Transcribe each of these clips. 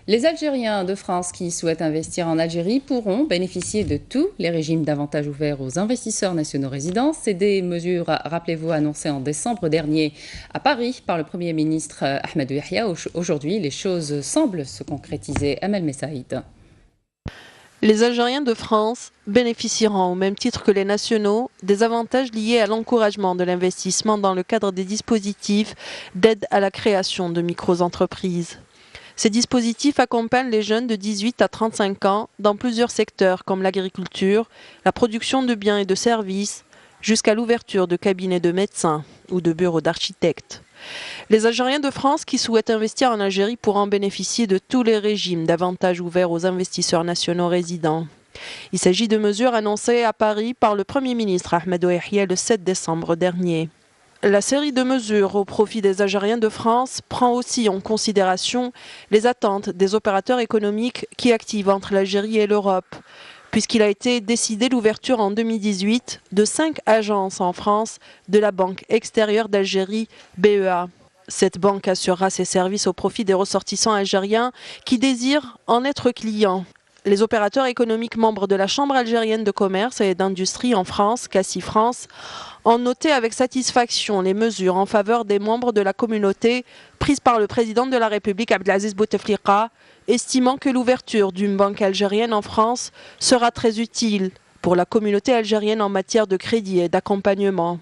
Les Algériens de France qui souhaitent investir en Algérie pourront bénéficier de tous les régimes d'avantages ouverts aux investisseurs nationaux résidents. C'est des mesures, rappelez-vous, annoncées en décembre dernier à Paris par le Premier ministre Ahmed Yahya. Aujourd'hui, les choses semblent se concrétiser. Amel Messaïd. Les Algériens de France bénéficieront, au même titre que les nationaux, des avantages liés à l'encouragement de l'investissement dans le cadre des dispositifs d'aide à la création de micro-entreprises. Ces dispositifs accompagnent les jeunes de 18 à 35 ans dans plusieurs secteurs comme l'agriculture, la production de biens et de services, jusqu'à l'ouverture de cabinets de médecins ou de bureaux d'architectes. Les Algériens de France qui souhaitent investir en Algérie pourront bénéficier de tous les régimes d'avantages ouverts aux investisseurs nationaux résidents. Il s'agit de mesures annoncées à Paris par le Premier ministre Ahmed Yahya le 7 décembre dernier. La série de mesures au profit des Algériens de France prend aussi en considération les attentes des opérateurs économiques qui activent entre l'Algérie et l'Europe, puisqu'il a été décidé l'ouverture en 2018 de 5 agences en France de la Banque extérieure d'Algérie, BEA. Cette banque assurera ses services au profit des ressortissants algériens qui désirent en être clients. Les opérateurs économiques membres de la Chambre algérienne de commerce et d'industrie en France, CACI France, ont noté avec satisfaction les mesures en faveur des membres de la communauté prises par le président de la République Abdelaziz Bouteflika, estimant que l'ouverture d'une banque algérienne en France sera très utile pour la communauté algérienne en matière de crédit et d'accompagnement.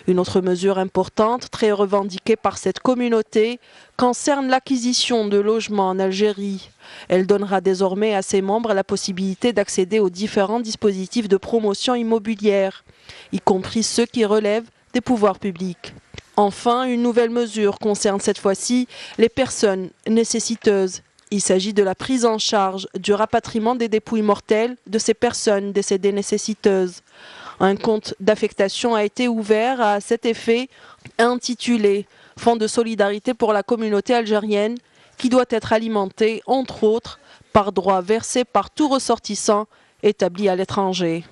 Une autre mesure importante, très revendiquée par cette communauté, concerne l'acquisition de logements en Algérie. Elle donnera désormais à ses membres la possibilité d'accéder aux différents dispositifs de promotion immobilière, y compris ceux qui relèvent des pouvoirs publics. Enfin, une nouvelle mesure concerne cette fois-ci les personnes nécessiteuses. Il s'agit de la prise en charge du rapatriement des dépouilles mortelles de ces personnes décédées nécessiteuses. Un compte d'affectation a été ouvert à cet effet, intitulé « Fonds de solidarité pour la communauté algérienne » qui doit être alimenté, entre autres, par droits versés par tout ressortissant établi à l'étranger.